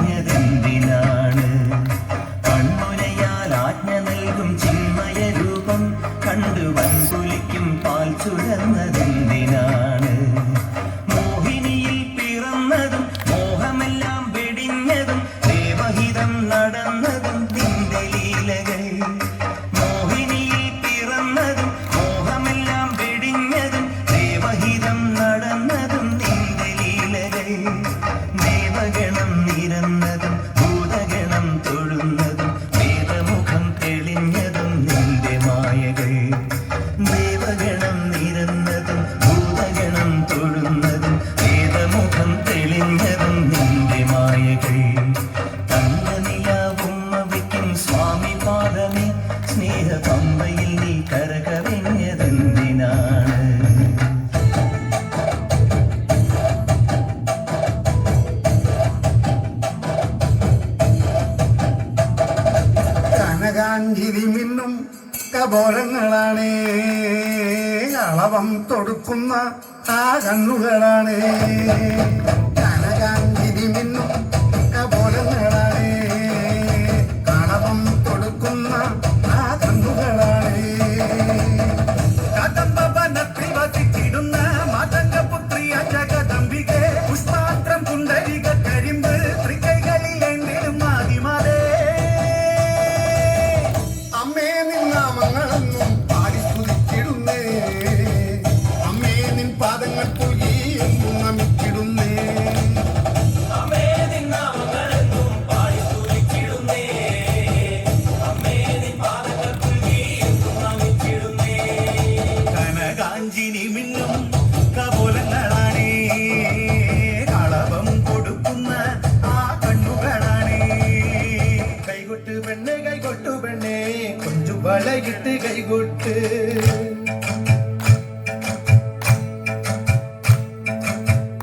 കരകവിഞ്ഞതെന്തിനാണ്? കൺമുനയാൽ ആജ്ഞ നൽകും ചിന്മയ രൂപം കണ്ടു വൻകുലിക്കും പാൽ ചുരന്നതെന്തിനാണ്? മോഹിനിയിൽ പിറന്നതും മോഹമെല്ലാം വെടിഞ്ഞതും ദേവഹിതം നടന്നതും നിന്റെ ലീലകൾ. മോഹിനിയിൽ പിറന്നതും മോഹമെല്ലാം വെടിഞ്ഞതും ദേവഹിതം നടന്നതും നിന്റെ ലീലകൾ. ദേവഗണം നിരന്നതും ഭൂതഗണം തൊഴുന്നതും വേദമുഖം തെളിഞ്ഞതും നിന്റെ മായകൾ. ദേവഗണം നിരന്നതും ഭൂതഗണം തൊഴുന്നതും വേദമുഖം തെളിഞ്ഞതും നിന്റെ മായകൾ. തങ്കനിലാവുമ്മ വയ്ക്കും സ്വാമി പാദമേ സ്നേഹ പമ്പയിൽ നീ കരകവിഞ്ഞതെന്തിനാണ്? കനകാഞ്ചിരി മിന്നും കപോലങ്ങളാണ്, അളവം തൊടുക്കുന്ന ആ കണ്ണുകളാണ്. കനകാഞ്ചിരി മിന്നും കപോലങ്ങളാണ്, അളവം തൊടുക്കുന്ന ആ കണ്ണുകളാണ്. കദംബവനത്തിൽ വസിച്ചിടുന്ന മാതംഗപുത്രിയ ജഗദംബികെ, പുഷ്പാത്രം പുണ്ടരിക കരിമ്പ് തൃക്കൈകളിൽ എങ്കിലും ആദിമാതേ. അമ്മേ നിന്നാമങ്ങളെന്നും പാടിസ്തുതിച്ചിടുന്നേ, അമ്മേ നിൻ പാദങ്ങൾ പുൽകി എന്നും നമിച്ചിടുന്നേ. അമ്മേ നിന്നാമങ്ങളെന്നും പാടിസ്തുതിച്ചിടുന്നേ, അമ്മേ നിൻ പാദങ്ങൾ പുൽകി എന്നും നമിച്ചിടുന്നേ. കനകാഞ്ചിനി മിന്നും കപോലങ്ങളാണ്, കളവം കൊടുക്കുന്ന ആ കണ്ണുകളാണ്. കൈകൊട്ട് പെണ്ണെ കൈകൊട്ടു പെണ്ണെ കൊഞ്ചു വളകിട്ട് കൈകൊട്ട്.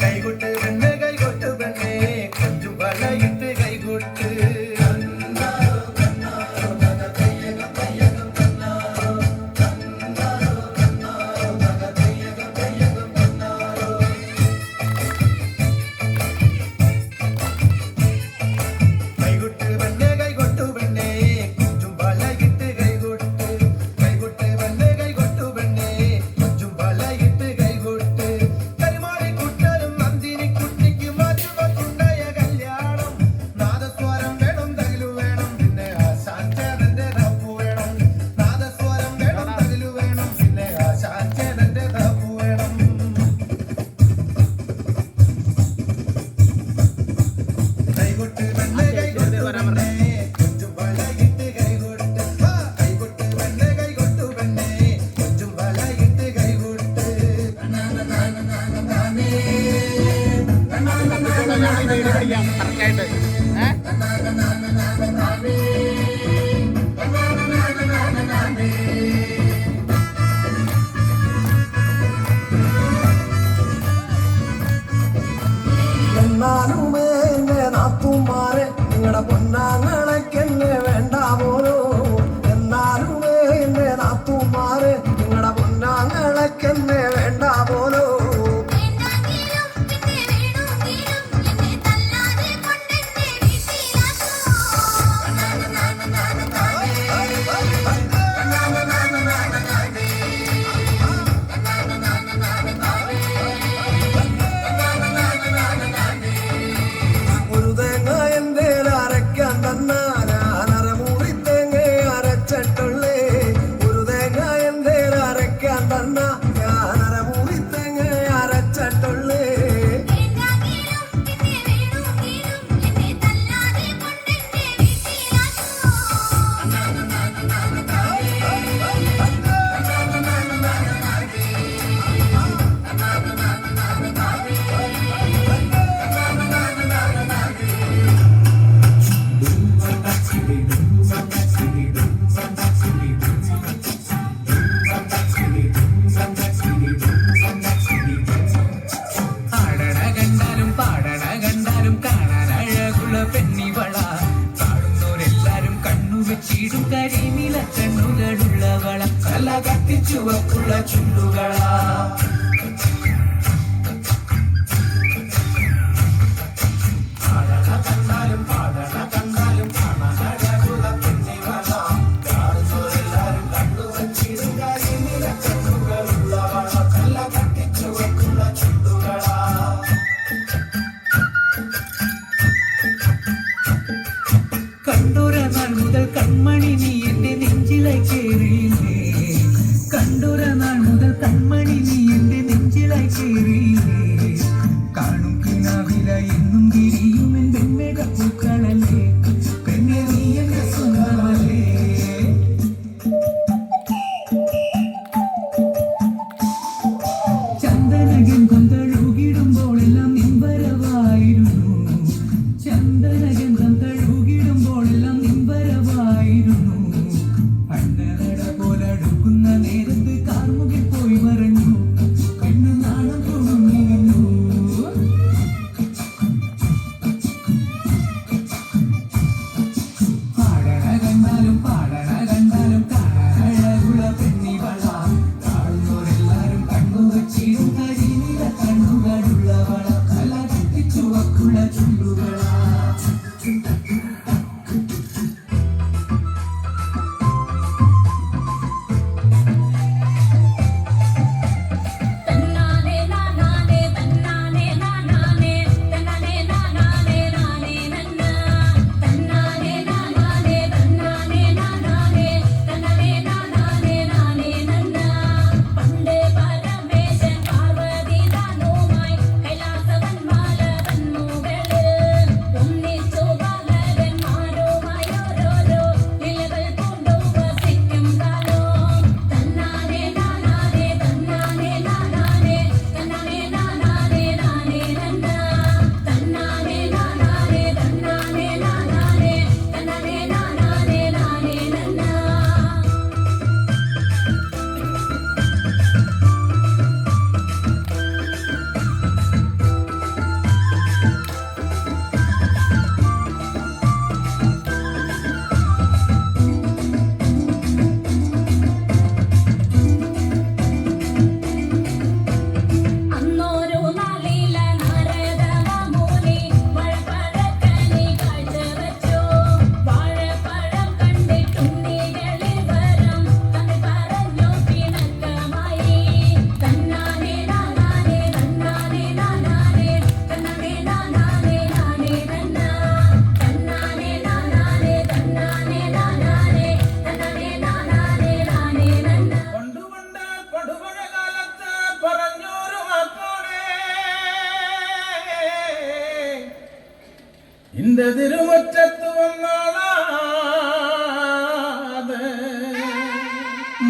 കൈകൊട്ട് പെണ്ണെ കൈകൊട്ടു പെണ്ണെ കൊഞ്ചു വളകിട്ട് കൈകൊട്ട്. കൈകൊട്ട് പെണ്ണെ കൈകൊട്ടു പെണ്ണെ കൊഞ്ചും വളകിട്ട് കൈകൊട്ട്. കൈകൊട്ട് പെണ്ണെ കൈകൊട്ടു പെണ്ണെ കൊഞ്ചും വളകിട്ട് കൈകൊട്ട്. കൈമാറി കുട്ടരും നന്ദിനി കുട്ടിക്ക് മാറ്റുകൊണ്ടുണ്ടായ കല്യാണം. നാദസ്വരം വേണം തകിലു വേണം പിന്നെ ആശാഞ്ചേതന്റെ തപ്പു വേണം. നാദസ്വരം വേണം തകിലു വേണം പിന്നെ ആശാഞ്ചേതന്റെ തപ്പു വേണം. കൈകൊട്ട് പെണ്ണെ കൈകൊട്ടു പെണ്ണെ കൊഞ്ചും വളകിട്ട് കൈകൊട്ട്. കൈകൊട്ട് പെണ്ണെ കൈകൊട്ടു പെണ്ണെ കൊഞ്ചും വളകിട്ട് കൈകൊട്ട്. എന്നാലുമേ എന്റെ നാത്തുമാരെ നിങ്ങളുടെ പൊന്നാങ്ങളൊക്കെന്നെ വേണ്ട പോലോ. എന്നാലുമേ എന്റെ നാത്തുമാരെ നിങ്ങളുടെ പൊന്നാങ്ങളൊക്കെന്നെ വേണ്ട പോലോ. ഒരു തേങ്ങ എന്റെ അരയ്ക്കാൻ തന്ന ഞാനരമുറി തേങ്ങ അരച്ചിട്ടുള്ളേ. ഒരു തേങ്ങ എന്റെ അരയ്ക്കാൻ തന്ന ഞാനരമുറി തേങ്ങ അരച്ചിട്ടുള്ളേ. കണ്ണുകളുള്ളവള കല കത്തിച്ചുവപ്പുള്ള ചുണ്ടുകളാ കണ്ടാലും നാൾ മുതൽ കൺമണി നീ എന്റെ നെഞ്ചിലായി കേറിയില്ലേ കണ്ടൊരു നാൾ മുതൽ കൺമണി നീ എന്റെ നെഞ്ചിലായി കേറിയില്ലേ കാണും കിനാവില എന്നും തിരിയും എൻ വെൺമേഘ പൂക്കളല്ലേ പെണ്ണെ നീ എന്റെ സ്വന്തമല്ലേ ചന്ദനകൻ കൊന്തഴുകിടുമ്പോഴെല്ലാം നിൻവരവായിരുന്നു ചന്ദനഗന്ധം തഴുകിടുമ്പോഴെല്ലാം നിൻവരവായിരുന്നു പണ്ടനട പോലടുക്കുന്ന നേരത്ത് കാർമുകിൽ പോയി മറഞ്ഞു കണ്ണു നാണം തുളുങ്ങിയിരുന്നു പാടണ കണ്ടാലും കാണാനഴകുള്ള പെണ്ണിവള കാണുന്നവരെല്ലാരും കണ്ണു വച്ചിടും കരിനില കണ്ണുകളുള്ളവള കല ചുവക്കുള്ള ചുണ്ടുകള இந்த திருமுற்றத்து വന്നാളാത്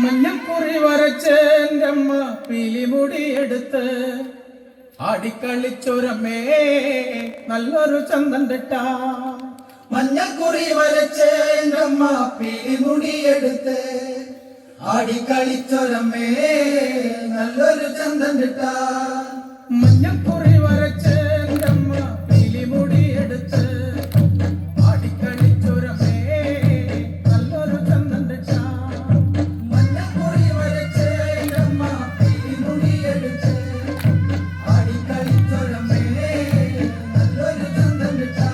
മഞ്ഞക്കുറി വരച്ചേൻ്റമ്മ പിലിമുടി എടുത്ത് ആടിക്കളിച്ചൊരമ്മേ നല്ലൊരു ചന്തം കിട്ടാ മഞ്ഞക്കുറി വരച്ചേൻ്റമ്മ പിലിമുടി എടുത്ത് ആടിക്കളിച്ചൊരമ്മേ നല്ലൊരു ചന്തം കിട്ടാ മഞ്ഞക്കുറി വരച്ചേൻ്റമ്മ പിലിമുടി എടുത്ത് ആടിക്കളിച്ചൊരമ്മേ നല്ലൊരു ചന്തം കിട്ടാ മഞ്ഞക്കുറി വരച്ചേൻ്റമ്മ പിലിമുടി എടുത്ത് ആടിക്കളിച്ചൊരമ്മേ നല്ലൊരു ചന്തം കിട്ടാ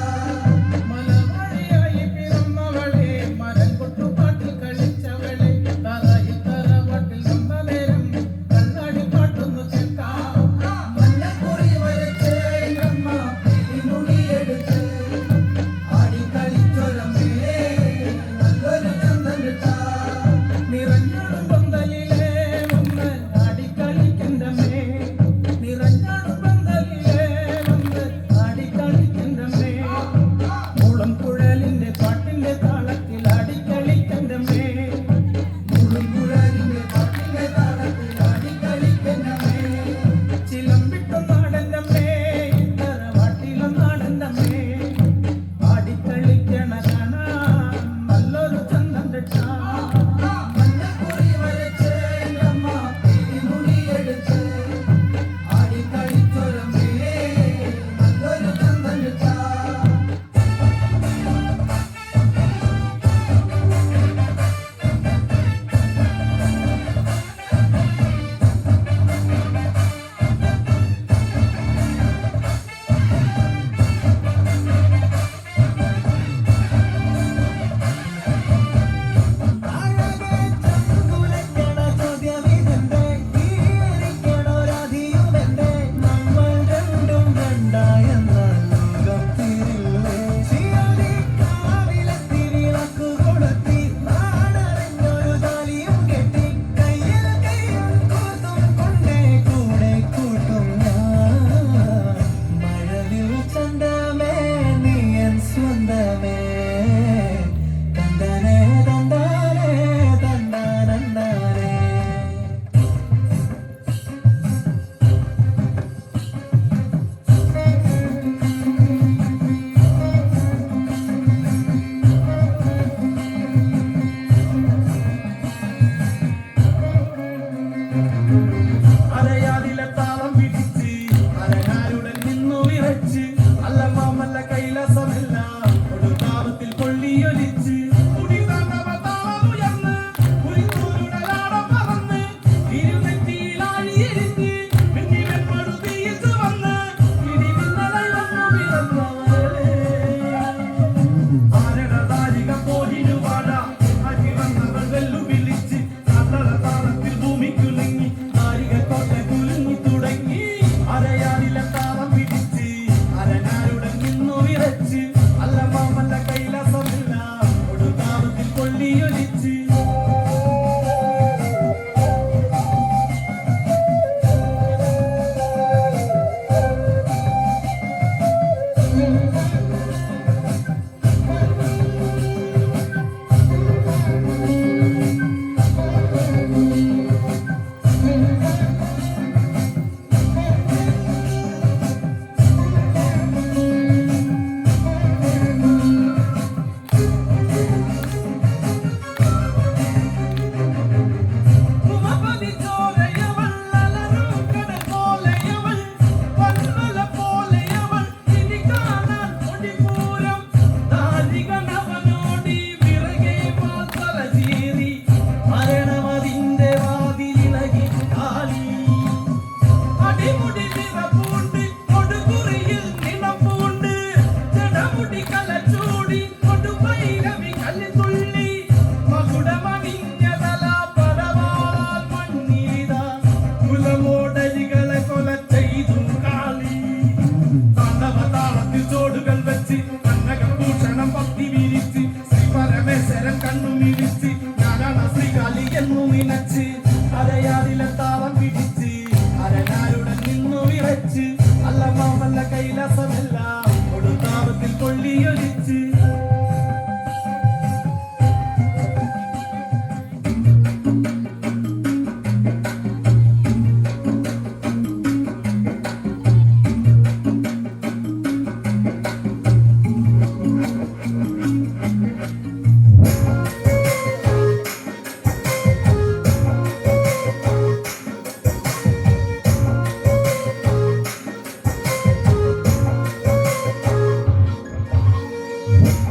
മലമഴയായി പിറന്നവളെ മരം കൊട്ടുപാട്ടിൽ കളിച്ചവളെ തറയിൽ തറവാട്ടിൽ വന്ന നേരം കണ്ണാടി പാട്ടൊന്നു കേൾക്കാം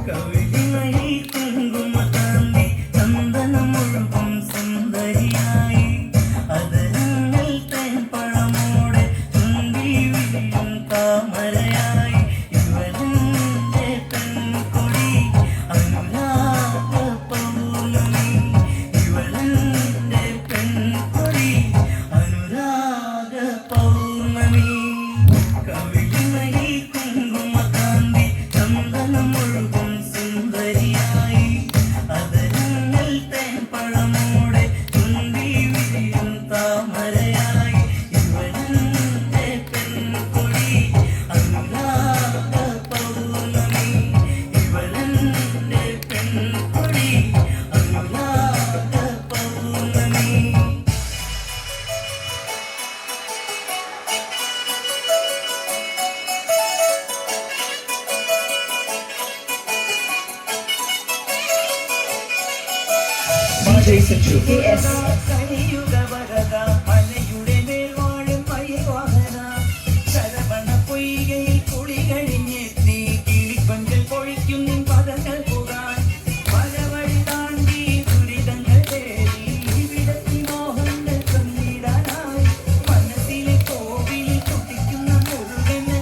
കവിളിമയിൽ കുങ്കുമകാന്തി ചന്ദനമൊഴുകും സുന്ദരിയായി അതരങ്ങൾ തേൻപഴമോടെ ചുണ്ടി വിരിയും താമരയായി ഇവളെന്റെ പെൺകൊടി അനുരാഗ പൗർണമി ഇവളെന്റെ പെൺകൊടി അനുരാഗ പൗർണമി കവിളിമയിൽ കുങ്കുമകാന്തി ചന്ദനമൊഴുകും സുന്ദരിയായി അതരങ്ങൾ തേൻപഴമോടെ ചുണ്ടി വിരിയും താമരയായി ഇവളെന്റെ പെൺകൊടി അനുരാഗ പൗർണമി ഇവളെന്റെ പെൺകൊടി അനുരാഗ പൗർണമി DJ Sanchu. KS. കലിയുഗ വരദ മലയുടെ മേൽ വാഴും മയിൽവാഹന ശരവണ പൊയ്കയിൽ കുളി കഴിഞ്ഞെത്തി കിളിപ്പന്തൽ പൊഴിക്കും നിൻ പദങ്ങൾ പുകാൻ പലവഴി താണ്ടി ദുരിതങ്ങൾ തേടി ഇവിടത്തി മോഹങ്ങൾ തന്നിടാനായി മനസ്സിലെ കോവിലിൽ കുട്ടിക്കുന്ന മുരുകന്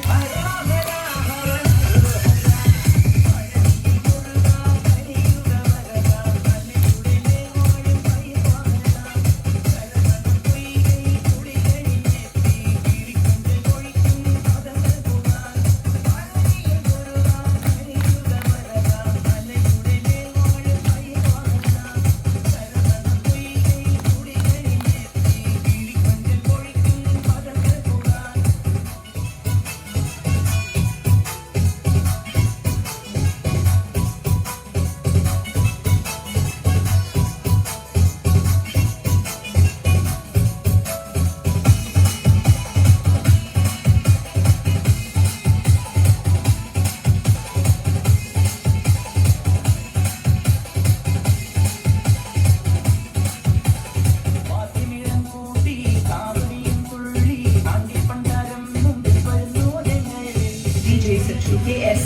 DJ Sanchu. KS.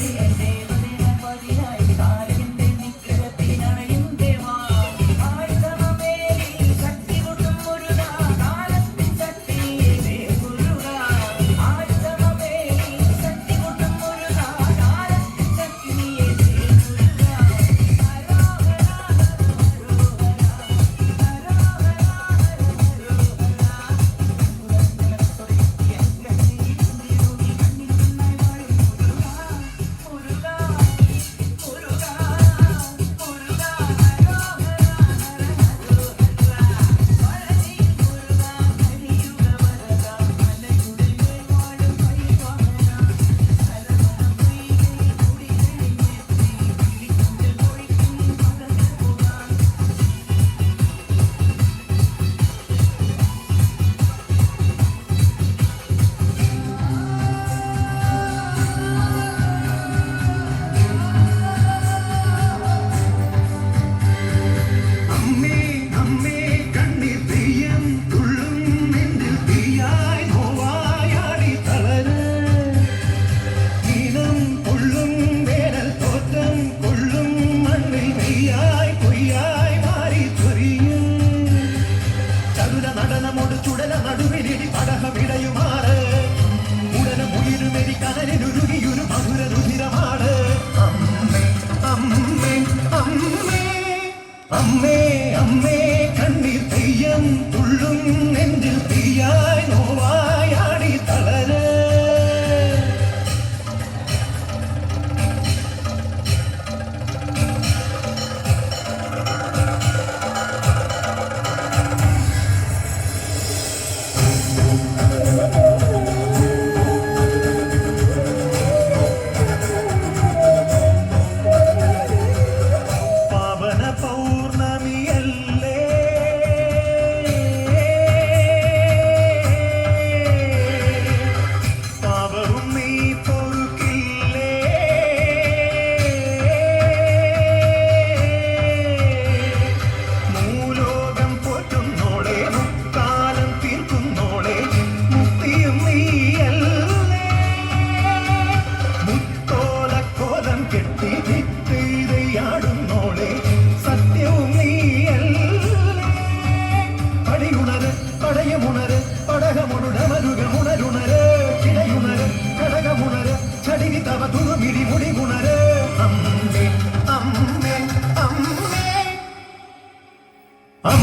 അമ്മേ അമ്മേ കണ്ണീർ തെയ്യം തുള്ളും നെഞ്ചിൽ തീയായി നോവായാടി തളര് പൗർണമിയല്ലേ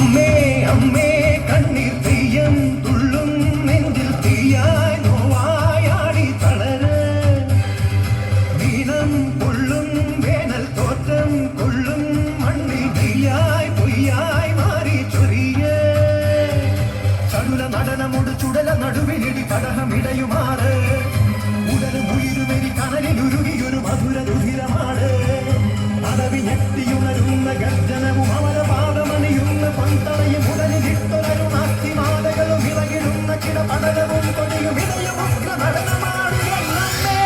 അമ്മേ അമ്മേ കണ്ണീർ തെയ്യം തുള്ളും നെഞ്ചിൽ തീയായി നോവായാടി തളര് ദീനം കൊള്ളും വേനൽ തോറ്റം കൊള്ളും മണ്ണിൽ തീയായി പൊയ്യായി മാറി ചൊരിയേ ചടുല നടനമൊടു ചുടല നടുവിലിടി കടഹമിടയുമാറ് ഉടലും ഉയിരുമെരി കനലിലുരുകിയൊരു മധുര രുധിരമാണ് അടവി ഞെട്ടിയുണരുന്ന ഗർജനവും അമരപാദമണിയുന്ന പന്തളയും ഉടലിട്ടൊരു നാസ്തിമാലകളും ഇളകിടുന്ന കിടപടലവും കൊടിയും ഇടയും ഉഗ്ര നടനമാണ് എന്നമ്മേ.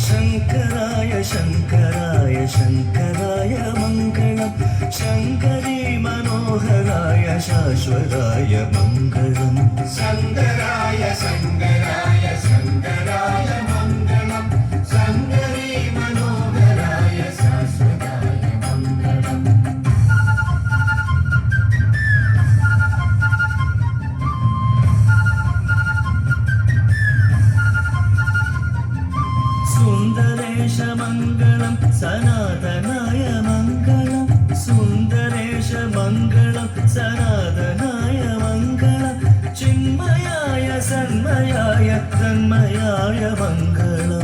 ശങ്കരായ ശങ്കരായ ശങ്കരായ മംഗളം ശങ്കരീ മനോഹരായ ശാശ്വതായ മംഗളം ശങ്കരായ ശങ്കരായ ശങ്കരായ മംഗളം ശങ്കരീ മനോഹരായ ശാശ്വതായ മംഗളം സുന്ദരേശ മംഗളം സനാതനായ മംഗളം സുന്ദരേശ മംഗളം സനാതനായ മംഗളം ചിന്മയായ സന്മയായ തന്മയായ മംഗളം